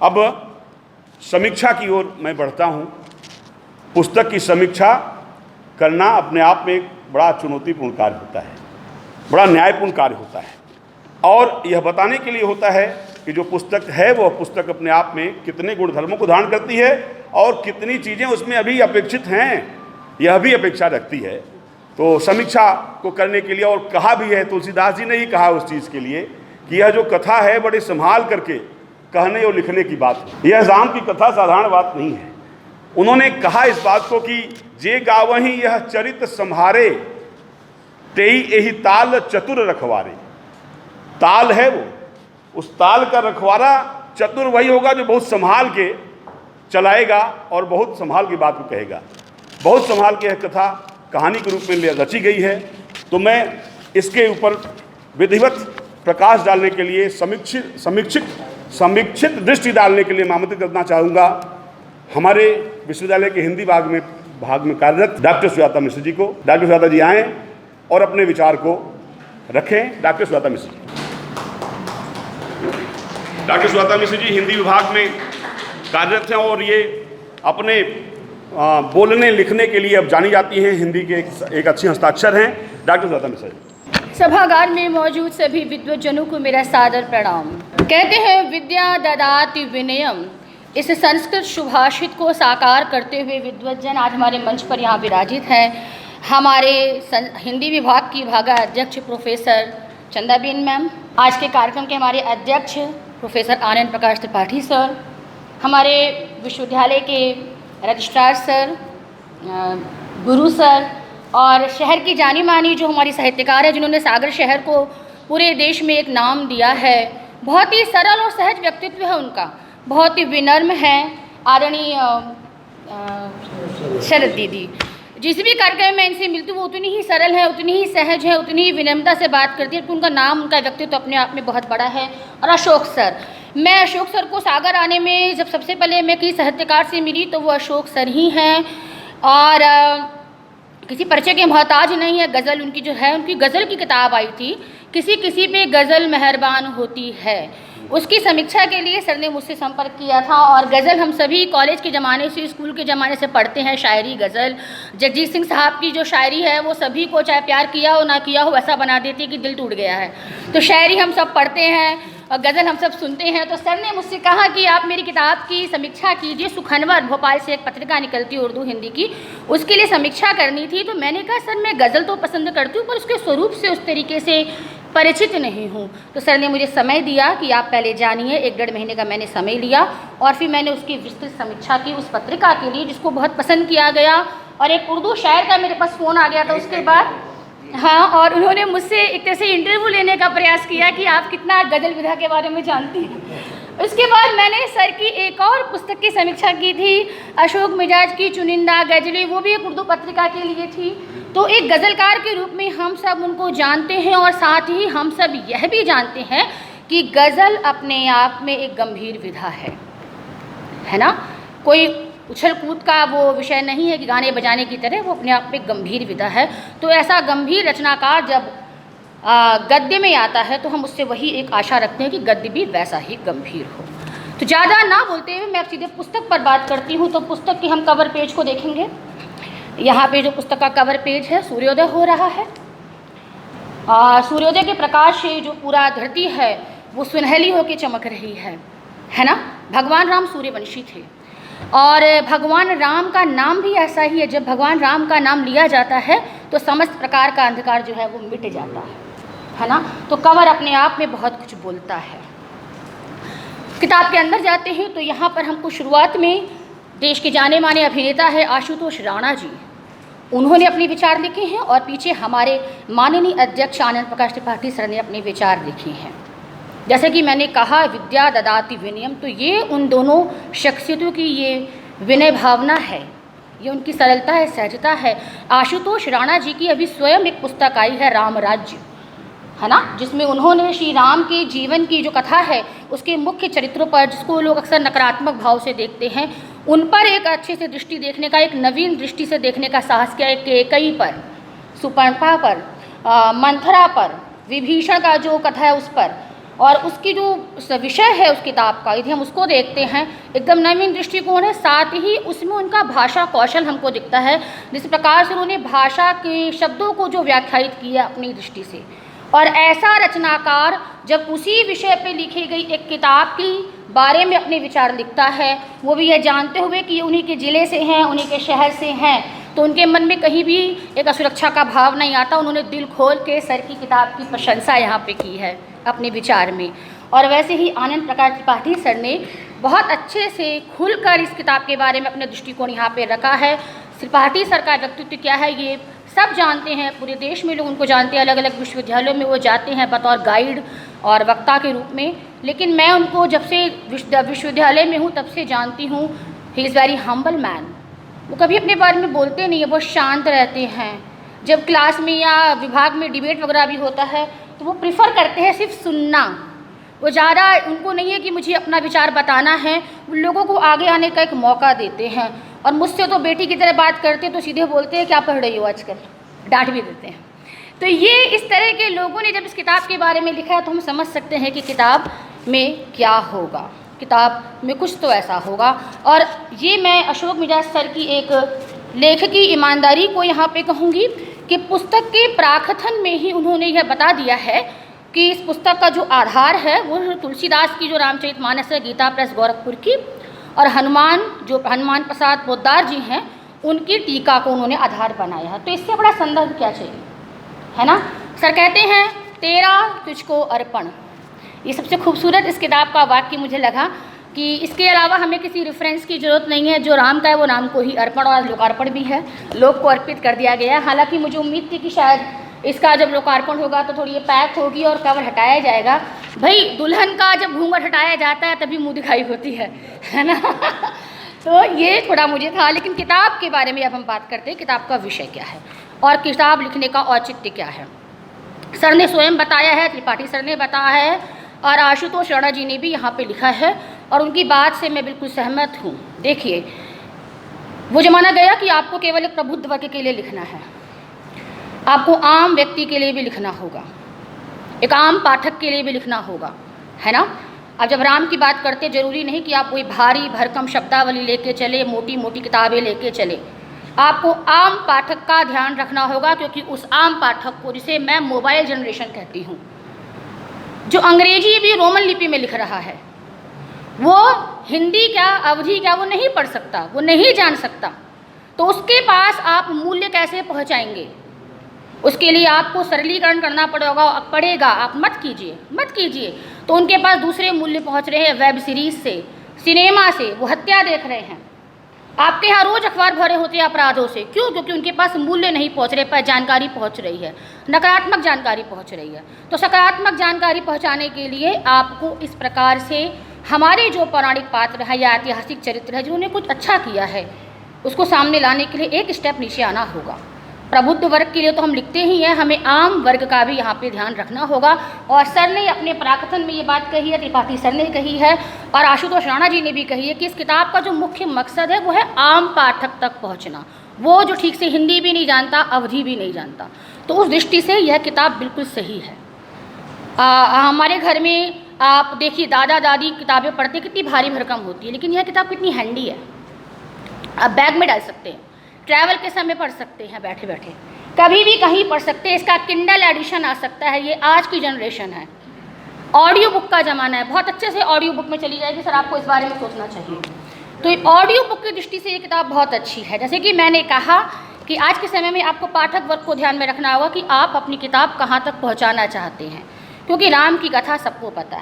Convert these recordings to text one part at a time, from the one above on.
अब समीक्षा की ओर मैं बढ़ता हूँ। पुस्तक की समीक्षा करना अपने आप में एक बड़ा चुनौतीपूर्ण कार्य होता है, बड़ा न्यायपूर्ण कार्य होता है, और यह बताने के लिए होता है कि जो पुस्तक है वह पुस्तक अपने आप में कितने गुणधर्मों को धारण करती है और कितनी चीज़ें उसमें अभी अपेक्षित हैं, यह भी अपेक्षा रखती है। तो समीक्षा को करने के लिए, और कहा भी है, तुलसीदास जी ने ही कहा उस चीज़ के लिए कि यह जो कथा है बड़े संभाल करके कहने और लिखने की बात है। यह राम की कथा साधारण बात नहीं है। उन्होंने कहा इस बात को कि जे गावहीं यह चरित संहारे तेई यही ताल चतुर रखवारे। ताल है वो, उस ताल का रखवारा चतुर वही होगा जो बहुत संभाल के चलाएगा और बहुत संभाल की बात को कहेगा। बहुत संभाल के यह कथा कहानी के रूप में रची गई है। तो मैं इसके ऊपर विधिवत प्रकाश डालने के लिए, समीक्षित दृष्टि डालने के लिए मैं आमंत्रित करना चाहूँगा हमारे विश्वविद्यालय के हिंदी भाग में कार्यरत डॉक्टर सुजाता मिश्र जी को। डॉक्टर सुजाता जी आएँ और अपने विचार को रखें। डॉक्टर सुजाता मिश्र जी। डॉक्टर सुजाता मिश्र जी हिंदी विभाग में कार्यरत हैं और ये अपने बोलने लिखने के लिए अब जानी जाती हैं। हिंदी के एक अच्छी हस्ताक्षर हैं। डॉक्टर सुजाता मिश्र जी। सभागार में मौजूद सभी विद्वज्जनों को मेरा सादर प्रणाम। कहते हैं विद्या ददाति विनयम। इस संस्कृत सुभाषित को साकार करते हुए विद्वज्जन आज हमारे मंच पर यहाँ विराजित हैं। हमारे हिंदी विभाग की विभागाध्यक्ष प्रोफेसर चंदाबेन मैम, आज के कार्यक्रम के हमारे अध्यक्ष प्रोफेसर आनंद प्रकाश त्रिपाठी सर, हमारे विश्वविद्यालय के रजिस्ट्रार सर, गुरु सर, और शहर की जानी मानी जो हमारी साहित्यकार है जिन्होंने सागर शहर को पूरे देश में एक नाम दिया है। बहुत ही सरल और सहज व्यक्तित्व है उनका, बहुत ही विनम्र हैं आदरणीय शरद दीदी। जिस भी कार्यक्रम में इनसे मिलती हूँ वो उतनी ही सरल है, उतनी ही सहज है, उतनी ही विनम्रता से बात करती है। तो उनका नाम, उनका व्यक्तित्व अपने आप में बहुत बड़ा है। और अशोक सर, मैं अशोक सर को सागर आने में जब सबसे पहले मैं किसी साहित्यकार से मिली तो वो अशोक सर ही हैं, और किसी परिचय के मोहताज नहीं है। गज़ल उनकी जो है, उनकी गज़ल की किताब आई थी, किसी किसी पे गज़ल मेहरबान होती है, उसकी समीक्षा के लिए सर ने मुझसे संपर्क किया था। और गज़ल हम सभी कॉलेज के ज़माने से, स्कूल के ज़माने से पढ़ते हैं। शायरी, गज़ल, जगजीत सिंह साहब की जो शायरी है वो सभी को, चाहे प्यार किया हो ना किया हो, ऐसा बना देती है कि दिल टूट गया है। तो शायरी हम सब पढ़ते हैं और गज़ल हम सब सुनते हैं। तो सर ने मुझसे कहा कि आप मेरी किताब की समीक्षा कीजिए। सुखनवर भोपाल से एक पत्रिका निकलती है उर्दू हिंदी की, उसके लिए समीक्षा करनी थी। तो मैंने कहा सर मैं गज़ल तो पसंद करती हूँ पर उसके स्वरूप से उस तरीके से परिचित नहीं हूँ। तो सर ने मुझे समय दिया कि आप पहले जानिए। 1-1.5 महीने का मैंने समय लिया और फिर मैंने उसकी विस्तृत समीक्षा की उस पत्रिका के लिए, जिसको बहुत पसंद किया गया। और एक उर्दू शायर का मेरे पास फ़ोन आ गया था उसके बाद, हाँ, और उन्होंने मुझसे एक तरह से इंटरव्यू लेने का प्रयास किया कि आप कितना गज़ल विधा के बारे में जानती हैं। उसके बाद मैंने सर की एक और पुस्तक की समीक्षा की थी, अशोक मिजाज की चुनिंदा गज़लें, वो भी एक उर्दू पत्रिका के लिए थी। तो एक गज़लकार के रूप में हम सब उनको जानते हैं और साथ ही हम सब यह भी जानते हैं कि गज़ल अपने आप में एक गंभीर विधा है ना। कोई उछल कूद का वो विषय नहीं है कि गाने बजाने की तरह, वो अपने आप में गंभीर विधा है। तो ऐसा गंभीर रचनाकार जब गद्य में आता है तो हम उससे वही एक आशा रखते हैं कि गद्य भी वैसा ही गंभीर हो। तो ज़्यादा ना बोलते हुए मैं अब सीधे पुस्तक पर बात करती हूँ। तो पुस्तक की हम कवर पेज को देखेंगे। यहाँ पे जो पुस्तक का कवर पेज है, सूर्योदय हो रहा है। सूर्योदय के प्रकाश से जो पूरा धरती है वो सुनहली होकर चमक रही है ना। भगवान राम सूर्यवंशी थे और भगवान राम का नाम भी ऐसा ही है, जब भगवान राम का नाम लिया जाता है तो समस्त प्रकार का अंधकार जो है वो मिट जाता है ना। तो कवर अपने आप में बहुत कुछ बोलता है। किताब के अंदर जाते हैं तो यहाँ पर हमको शुरुआत में देश के जाने माने अभिनेता है आशुतोष राणा जी, उन्होंने अपने विचार लिखे हैं और पीछे हमारे माननीय अध्यक्ष आनंद प्रकाश त्रिपाठी सर ने अपने विचार लिखे हैं। जैसे कि मैंने कहा विद्या ददाति विनयम, तो ये उन दोनों शख्सियतों की ये विनय भावना है, ये उनकी सरलता है, सहजता है। आशुतोष राणा जी की अभी स्वयं एक पुस्तक आई है राम राज्य, है ना, जिसमें उन्होंने श्री राम के जीवन की जो कथा है उसके मुख्य चरित्रों पर, जिसको लोग अक्सर नकारात्मक भाव से देखते हैं, उन पर एक अच्छे से दृष्टि देखने का, एक नवीन दृष्टि से देखने का साहस किया। एक कैकेयी पर, सुपर्णखा पर, मंथरा पर, विभीषण का जो कथा है उस पर, और उसकी जो विषय है उस किताब का, यदि हम उसको देखते हैं, एकदम नवीन दृष्टिकोण है। साथ ही उसमें उनका भाषा कौशल हमको दिखता है, जिस प्रकार से उन्होंने भाषा के शब्दों को जो व्याख्यायित किया अपनी दृष्टि से। और ऐसा रचनाकार जब उसी विषय पे लिखी गई एक किताब की बारे में अपने विचार लिखता है, वो भी यह जानते हुए कि उन्हीं के ज़िले से हैं, उन्हीं के शहर से हैं, तो उनके मन में कहीं भी एक असुरक्षा का भाव नहीं आता। उन्होंने दिल खोल के सर की किताब की प्रशंसा यहाँ पे की है अपने विचार में। और वैसे ही आनंद प्रकाश त्रिपाठी सर ने बहुत अच्छे से खुलकर इस किताब के बारे में अपने दृष्टिकोण यहाँ पे रखा है। त्रिपाठी सर का व्यक्तित्व क्या है ये सब जानते हैं, पूरे देश में लोग उनको जानते हैं, अलग अलग विश्वविद्यालयों में वो जाते हैं बतौर गाइड और वक्ता के रूप में। लेकिन मैं उनको जब से विश्वविद्यालय में हूँ तब से जानती हूँ। He is very humble man. वो कभी अपने बारे में बोलते नहीं है, बहुत शांत रहते हैं। जब क्लास में या विभाग में डिबेट वगैरह भी होता है तो वो प्रिफ़र करते हैं सिर्फ सुनना। वो ज़्यादा उनको नहीं है कि मुझे अपना विचार बताना है, उन लोगों को आगे आने का एक मौका देते हैं। और मुझसे तो बेटी की तरह बात करते तो सीधे बोलते हैं क्या पढ़ रही हो आजकल, डांट भी देते हैं। तो ये इस तरह के लोगों ने जब इस किताब के बारे में लिखा है तो हम समझ सकते हैं कि किताब में क्या होगा, किताब में कुछ तो ऐसा होगा। और ये मैं अशोक मिजाज सर की एक लेखकी ईमानदारी को यहाँ पे कहूँगी कि पुस्तक के प्राकथन में ही उन्होंने यह बता दिया है कि इस पुस्तक का जो आधार है वो तुलसीदास की जो रामचरितमानस है, गीता प्रेस गोरखपुर की, और हनुमान प्रसाद पोद्दार जी हैं उनकी टीका को उन्होंने आधार बनाया है। तो इससे बड़ा संदर्भ क्या चाहिए, है ना। सर कहते हैं तेरा तुझको अर्पण, ये सबसे खूबसूरत इस किताब का वाक्य मुझे लगा कि इसके अलावा हमें किसी रेफरेंस की ज़रूरत नहीं है। जो राम का है वो राम को ही अर्पण, और लोकार्पण भी है, लोक को अर्पित कर दिया गया है। हालांकि मुझे उम्मीद थी कि शायद इसका जब लोकार्पण होगा तो थोड़ी ये पैक होगी और कवर हटाया जाएगा। भाई दुल्हन का जब घूंघट हटाया जाता है तभी मुँह दिखाई होती है ना। तो ये थोड़ा मुझे था। लेकिन किताब के बारे में अब हम बात करते हैं, किताब का विषय क्या है और किताब लिखने का औचित्य क्या है। सर ने स्वयं बताया है, त्रिपाठी सर ने बताया है, और आशुतोष राणा जी ने भी यहाँ पे लिखा है, और उनकी बात से मैं बिल्कुल सहमत हूँ। देखिए, वो ज़माना गया कि आपको केवल एक प्रबुद्ध वर्ग के लिए लिखना है, आपको आम व्यक्ति के लिए भी लिखना होगा, एक आम पाठक के लिए भी लिखना होगा, है ना। अब जब राम की बात करते, ज़रूरी नहीं कि आप कोई भारी भरकम शब्दावली लेके चले, मोटी मोटी किताबें लेके चले। आपको आम पाठक का ध्यान रखना होगा, क्योंकि उस आम पाठक को, जिसे मैं मोबाइल जनरेशन कहती हूँ, जो अंग्रेजी भी रोमन लिपि में लिख रहा है, वो हिंदी क्या अवधी क्या वो नहीं पढ़ सकता, वो नहीं जान सकता। तो उसके पास आप मूल्य कैसे पहुँचाएंगे? उसके लिए आपको सरलीकरण करना पड़ेगा। आप मत कीजिए। तो उनके पास दूसरे मूल्य पहुंच रहे हैं, वेब सीरीज़ से, सिनेमा से, वो हत्या देख रहे हैं। आपके यहाँ रोज़ अखबार भरे होते हैं अपराधों से, क्यों? क्योंकि उनके पास मूल्य नहीं पहुंच रहे, पर जानकारी पहुंच रही है, नकारात्मक जानकारी पहुंच रही है। तो सकारात्मक जानकारी पहुंचाने के लिए आपको इस प्रकार से हमारे जो पौराणिक पात्र है या ऐतिहासिक चरित्र है जिन्होंने कुछ अच्छा किया है, उसको सामने लाने के लिए एक स्टेप नीचे आना होगा। प्रबुद्ध वर्ग के लिए तो हम लिखते ही हैं, हमें आम वर्ग का भी यहाँ पे ध्यान रखना होगा। और सर ने अपने प्राकथन में ये बात कही है, त्रिपाठी सर ने कही है, और आशुतोष राणा जी ने भी कही है कि इस किताब का जो मुख्य मकसद है वो है आम पाठक तक पहुँचना, वो जो ठीक से हिंदी भी नहीं जानता, अवधी भी नहीं जानता। तो उस दृष्टि से यह किताब बिल्कुल सही है। हमारे घर में आप देखिए, दादा दादी किताबें पढ़ते कितनी भारी भरकम होती है, लेकिन यह किताब कितनी हैंडी है। आप बैग में डाल सकते हैं, ट्रैवल के समय पढ़ सकते हैं, बैठे बैठे कभी भी कहीं पढ़ सकते हैं। इसका किंडल एडिशन आ सकता है, ये आज की जनरेशन है, ऑडियो बुक का ज़माना है, बहुत अच्छे से ऑडियो बुक में चली जाएगी। सर आपको इस बारे में सोचना चाहिए। तो ये ऑडियो बुक की दृष्टि से ये किताब बहुत अच्छी है। जैसे कि मैंने कहा कि आज के समय में आपको पाठक वर्ग को ध्यान में रखना होगा कि आप अपनी किताब कहाँ तक पहुँचाना चाहते हैं, क्योंकि राम की कथा सबको पता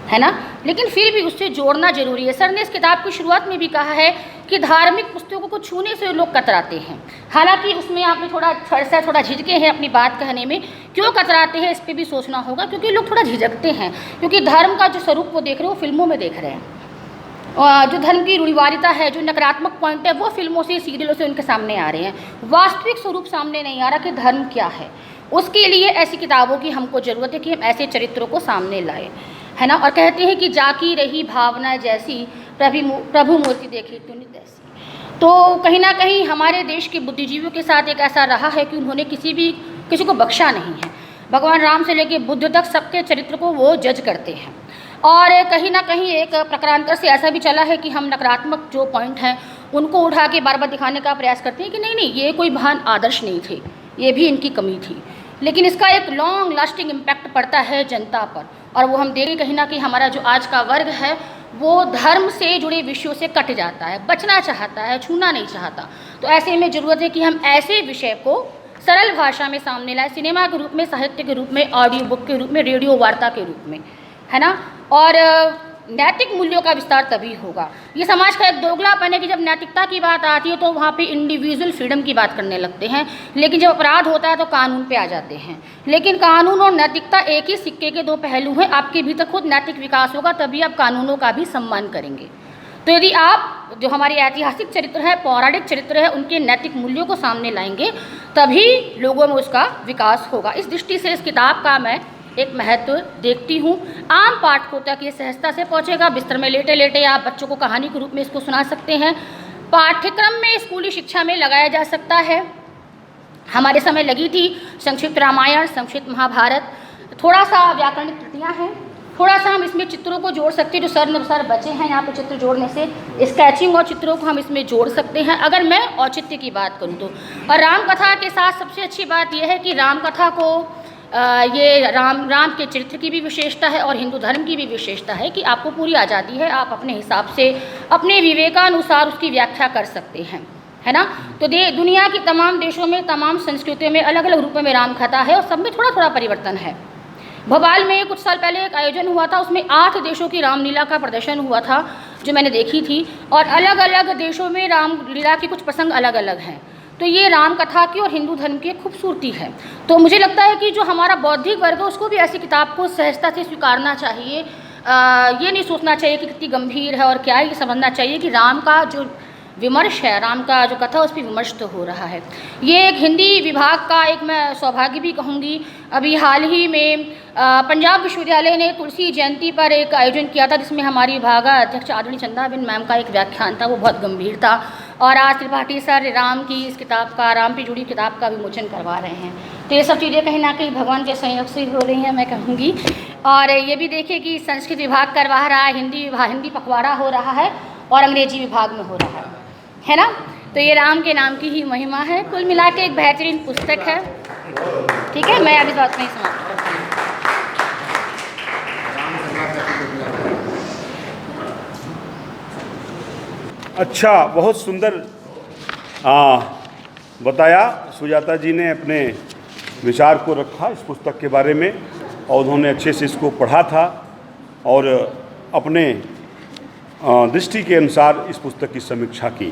है ना, लेकिन फिर भी उससे जोड़ना जरूरी है। सर ने इस किताब की शुरुआत में भी कहा है कि धार्मिक पुस्तकों को छूने से लोग कतराते हैं। हालांकि उसमें आपने थोड़ा झिझके हैं अपनी बात कहने में। क्यों कतराते हैं इस पर भी सोचना होगा, क्योंकि लोग थोड़ा झिझकते हैं, क्योंकि धर्म का जो स्वरूप वो देख रहे हैं वो फिल्मों में देख रहे हैं। जो धर्म की रूढ़िवादिता है, जो नकारात्मक पॉइंट है, वो फिल्मों से, सीरियलों से उनके सामने आ रहे हैं। वास्तविक स्वरूप सामने नहीं आ रहा कि धर्म क्या है। उसके लिए ऐसी किताबों की हमको ज़रूरत है कि हम ऐसे चरित्रों को सामने लाएं, है ना। और कहते हैं कि जाकी रही भावना जैसी, प्रभु मूर्ति देखी तूने तैसी। तो कहीं ना कहीं हमारे देश के बुद्धिजीवियों के साथ एक ऐसा रहा है कि उन्होंने किसी को बख्शा नहीं है। भगवान राम से लेके बुद्ध तक सबके चरित्र को वो जज करते हैं। और कहीं ना कहीं एक प्रकारांतर से ऐसा भी चला है कि हम नकारात्मक जो पॉइंट हैं उनको उठा के बार बार दिखाने का प्रयास करते हैं कि नहीं नहीं, ये कोई महान आदर्श नहीं थे, ये भी इनकी कमी थी। लेकिन इसका एक लॉन्ग लास्टिंग इम्पैक्ट पड़ता है जनता पर, और वो हम देखें कहीं ना कहीं हमारा जो आज का वर्ग है वो धर्म से जुड़े विषयों से कट जाता है, बचना चाहता है, छूना नहीं चाहता। तो ऐसे में ज़रूरत है कि हम ऐसे विषय को सरल भाषा में सामने लाए, सिनेमा के रूप में, साहित्य के रूप में, ऑडियो बुक के रूप में, रेडियो वार्ता के रूप में, है ना। और नैतिक मूल्यों का विस्तार तभी होगा। ये समाज का एक दोगलापन है कि जब नैतिकता की बात आती है तो वहाँ पे इंडिविजुअल फ्रीडम की बात करने लगते हैं, लेकिन जब अपराध होता है तो कानून पे आ जाते हैं। लेकिन कानून और नैतिकता एक ही सिक्के के दो पहलू हैं। आपके भीतर खुद नैतिक विकास होगा तभी आप कानूनों का भी सम्मान करेंगे। तो यदि आप जो हमारे ऐतिहासिक चरित्र है, पौराणिक चरित्र है, उनके नैतिक मूल्यों को सामने लाएंगे तभी लोगों में उसका विकास होगा। इस दृष्टि से इस किताब का मैं एक महत्व देखती हूँ। आम पाठकों तक ये सहजता से पहुँचेगा। बिस्तर में लेटे लेटे आप बच्चों को कहानी के रूप में इसको सुना सकते हैं। पाठ्यक्रम में, स्कूली शिक्षा में लगाया जा सकता है। हमारे समय लगी थी संक्षिप्त रामायण, संक्षिप्त महाभारत, थोड़ा सा व्याकरणिक त्रुटियाँ हैं, थोड़ा सा हम इसमें चित्रों को जोड़ सकते हैं। जो सर बचे हैं यहाँ पे चित्र जोड़ने से, स्केचिंग और चित्रों को हम इसमें जोड़ सकते हैं अगर मैं औचित्य की बात करूँ तो। और रामकथा के साथ सबसे अच्छी बात यह है कि रामकथा को ये राम के चरित्र की भी विशेषता है और हिंदू धर्म की भी विशेषता है कि आपको पूरी आज़ादी है, आप अपने हिसाब से अपने विवेकानुसार उसकी व्याख्या कर सकते हैं, है ना। तो दुनिया की तमाम देशों में, तमाम संस्कृतियों में अलग अलग रूपों में रामकथा है और सब में थोड़ा थोड़ा परिवर्तन है। भोपाल में कुछ साल पहले एक आयोजन हुआ था, उसमें 8 देशों की रामलीला का प्रदर्शन हुआ था जो मैंने देखी थी, और अलग अलग देशों में रामलीला के कुछ प्रसंग अलग अलग हैं। तो ये राम कथा की और हिंदू धर्म की एक खूबसूरती है। तो मुझे लगता है कि जो हमारा बौद्धिक वर्ग है उसको भी ऐसी किताब को सहजता से स्वीकारना चाहिए। ये नहीं सोचना चाहिए कि कितनी गंभीर है और क्या है, ये समझना चाहिए कि राम का जो विमर्श है, राम का जो कथा उस पर विमर्श तो हो रहा है। ये एक हिंदी विभाग का एक मैं सौभाग्य भी कहूँगी। अभी हाल ही में पंजाब विश्वविद्यालय ने तुलसी जयंती पर एक आयोजन किया था जिसमें हमारी विभागाध्यक्ष आदरणीय चंदाबेन मैम का एक व्याख्यान था, वो बहुत गंभीर था। और आज त्रिपाठी सर राम की इस किताब का, राम पे जुड़ी किताब का विमोचन करवा रहे हैं। तो ये सब चीज़ें कहीं ना कहीं भगवान के संयोग से हो रही हैं मैं कहूँगी। और ये भी देखिए कि संस्कृत विभाग करवा रहा है, हिंदी पखवाड़ा हो रहा है और अंग्रेजी विभाग में हो रहा है ना। तो ये राम के नाम की ही महिमा है। कुल मिला के एक बेहतरीन पुस्तक है। ठीक है, मैं अभी बात नहीं समाप्त करती हूँ। अच्छा, बहुत सुंदर बताया सुजाता जी ने, अपने विचार को रखा इस पुस्तक के बारे में और उन्होंने अच्छे से इसको पढ़ा था और अपने दृष्टि के अनुसार इस पुस्तक की समीक्षा की।